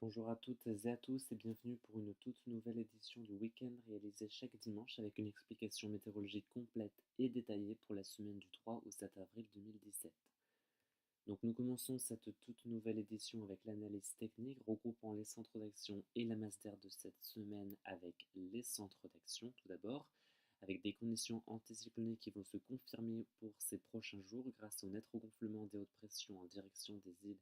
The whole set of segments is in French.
Bonjour à toutes et à tous et bienvenue pour une toute nouvelle édition du week-end réalisée chaque dimanche avec une explication météorologique complète et détaillée pour la semaine du 3 au 7 avril 2017. Donc nous commençons cette toute nouvelle édition avec l'analyse technique regroupant les centres d'action et la masse d'air de cette semaine avec les centres d'action tout d'abord, avec des conditions anticycloniques qui vont se confirmer pour ces prochains jours grâce au net regonflement des hautes pressions en direction des îles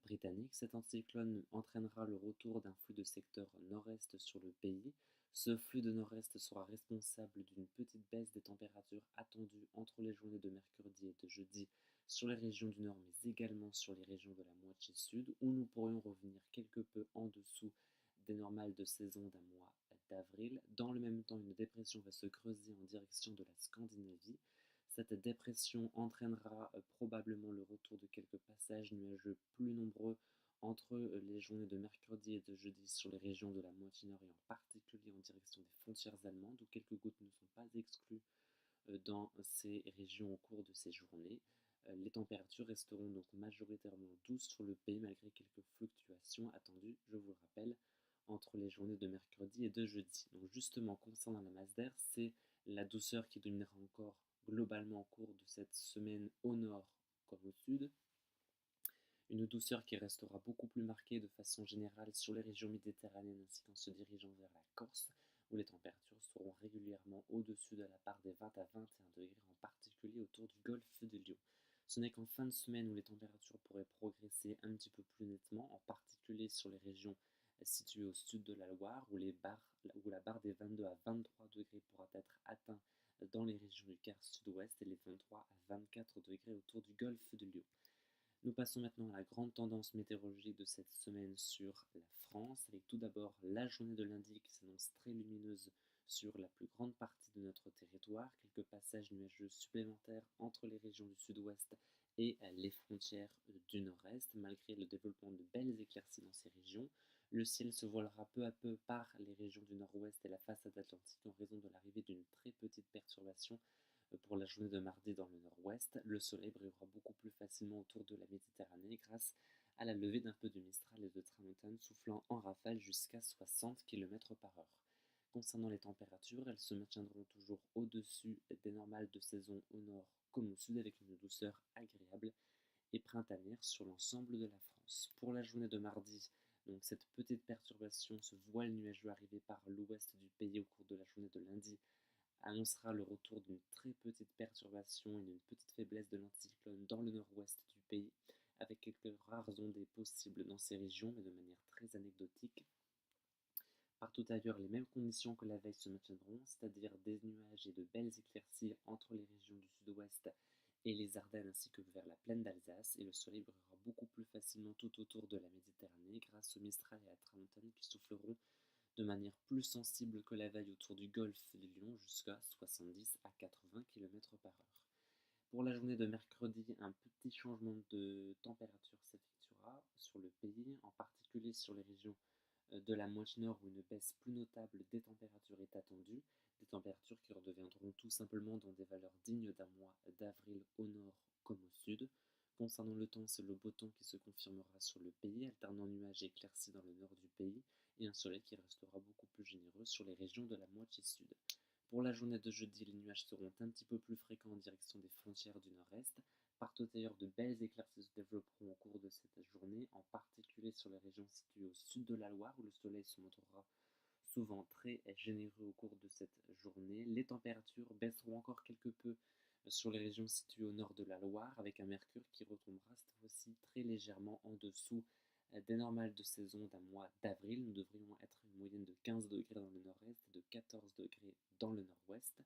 britanniques. Cet anticyclone entraînera le retour d'un flux de secteur nord-est sur le pays. Ce flux de nord-est sera responsable d'une petite baisse des températures attendues entre les journées de mercredi et de jeudi sur les régions du nord, mais également sur les régions de la moitié sud, où nous pourrions revenir quelque peu en dessous des normales de saison d'un mois d'avril. Dans le même temps, une dépression va se creuser en direction de la Scandinavie. Cette dépression entraînera probablement le retour de quelques passages nuageux plus nombreux entre les journées de mercredi et de jeudi sur les régions de la moitié nord et en particulier en direction des frontières allemandes, où quelques gouttes ne sont pas exclues dans ces régions au cours de ces journées. Les températures resteront donc majoritairement douces sur le pays malgré quelques fluctuations attendues, je vous le rappelle, entre les journées de mercredi et de jeudi. Donc justement, concernant la masse d'air, c'est la douceur qui dominera encore globalement au cours de cette semaine au nord comme au sud. Une douceur qui restera beaucoup plus marquée de façon générale sur les régions méditerranéennes ainsi qu'en se dirigeant vers la Corse, où les températures seront régulièrement au-dessus de la barre des 20 à 21 degrés, en particulier autour du golfe de Lion. Ce n'est qu'en fin de semaine où les températures pourraient progresser un petit peu plus nettement, en particulier sur les régions situées au sud de la Loire, où la barre des 22 à 23 degrés pourra être atteinte dans les régions du quart sud-ouest et les 23 à 24 degrés autour du golfe de Lion. Nous passons maintenant à la grande tendance météorologique de cette semaine sur la France, avec tout d'abord la journée de lundi qui s'annonce très lumineuse sur la plus grande partie de notre territoire, quelques passages nuageux supplémentaires entre les régions du sud-ouest et les frontières du nord-est. Malgré le développement de belles éclaircies dans ces régions, le ciel se voilera peu à peu par les régions du nord-ouest et la façade atlantique en raison de l'arrivée d'une très petite perturbation pour la journée de mardi dans le nord-ouest. Le soleil brillera beaucoup plus facilement autour de la Méditerranée grâce à la levée d'un peu de Mistral et de Tramontane soufflant en rafale jusqu'à 60 km par heure. Concernant les températures, elles se maintiendront toujours au-dessus des normales de saison au nord comme au sud avec une douceur agréable et printanière sur l'ensemble de la France. Pour la journée de mardi, donc cette petite perturbation, ce voile nuageux arrivé par l'ouest du pays au cours de la journée de lundi annoncera le retour d'une très petite perturbation et d'une petite faiblesse de l'anticyclone dans le nord-ouest du pays, avec quelques rares ondées possibles dans ces régions, mais de manière très anecdotique. Partout ailleurs, les mêmes conditions que la veille se maintiendront, c'est-à-dire des nuages et de belles éclaircies entre les régions du sud-ouest et les Ardennes ainsi que vers la plaine d'Alsace, et le soleil brillera beaucoup plus facilement tout autour de la Méditerranée grâce au Mistral et à la Tramontane qui souffleront de manière plus sensible que la veille autour du golfe de Lion jusqu'à 70 à 80 km par heure. Pour la journée de mercredi, un petit changement de température s'effectuera sur le pays, en particulier sur les régions de la moitié nord où une baisse plus notable des températures est attendue, des températures qui redeviendront tout simplement dans des valeurs dignes d'un mois d'avril au nord comme au sud. Concernant le temps, c'est le beau temps qui se confirmera sur le pays, alternant nuages et éclaircies dans le nord du pays, et un soleil qui restera beaucoup plus généreux sur les régions de la moitié sud. Pour la journée de jeudi, les nuages seront un petit peu plus fréquents en direction des frontières du nord-est. Partout ailleurs, de belles éclaircies se développeront au cours de cette journée, en particulier sur les régions situées au sud de la Loire, où le soleil se montrera souvent très généreux au cours de cette journée. Les températures baisseront encore quelque peu sur les régions situées au nord de la Loire, avec un mercure qui retombera cette fois-ci très légèrement en dessous des normales de saison d'un mois d'avril. Nous devrions être une moyenne de 15 degrés dans le nord-est et de 14 degrés dans le nord-ouest.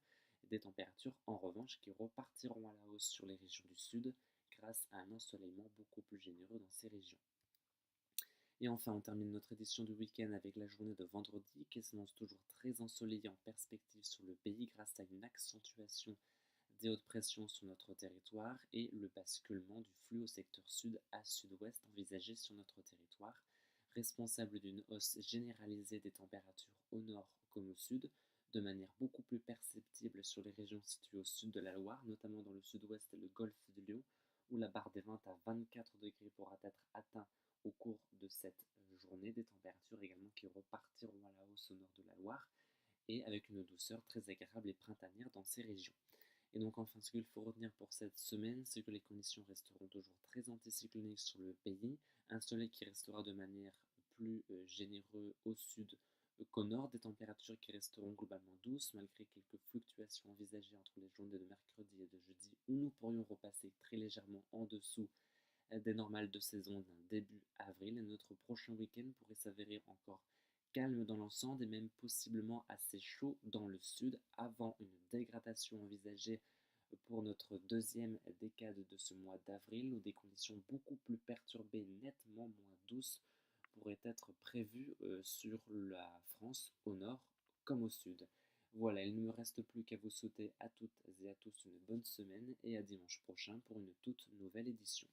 Des températures en revanche qui repartiront à la hausse sur les régions du sud grâce à un ensoleillement beaucoup plus généreux dans ces régions. Et enfin, on termine notre édition du week-end avec la journée de vendredi qui s'annonce toujours très ensoleillée en perspective sur le pays grâce à une accentuation des hautes pressions sur notre territoire et le basculement du flux au secteur sud à sud-ouest envisagé sur notre territoire, responsable d'une hausse généralisée des températures au nord comme au sud, de manière beaucoup plus perceptible sur les régions situées au sud de la Loire, notamment dans le sud-ouest et le golfe de Lion, où la barre des 20 à 24 degrés pourra être atteinte au cours de cette journée, des températures également qui repartiront à la hausse au nord de la Loire et avec une douceur très agréable et printanière dans ces régions. Et donc enfin, ce qu'il faut retenir pour cette semaine, c'est que les conditions resteront toujours très anticycloniques sur le pays, un soleil qui restera de manière plus généreux au sud qu'au nord, des températures qui resteront globalement douces malgré quelques fluctuations envisagées entre les journées de mercredi et de jeudi où nous pourrions repasser très légèrement en dessous des normales de saison d'un début avril, et notre prochain week-end pourrait s'avérer encore calme dans l'ensemble et même possiblement assez chaud dans le sud avant une dégradation envisagée pour notre deuxième décade de ce mois d'avril où des conditions beaucoup plus perturbées, nettement moins douces pourraient être prévues sur la France au nord comme au sud. Voilà, il ne me reste plus qu'à vous souhaiter à toutes et à tous une bonne semaine et à dimanche prochain pour une toute nouvelle édition.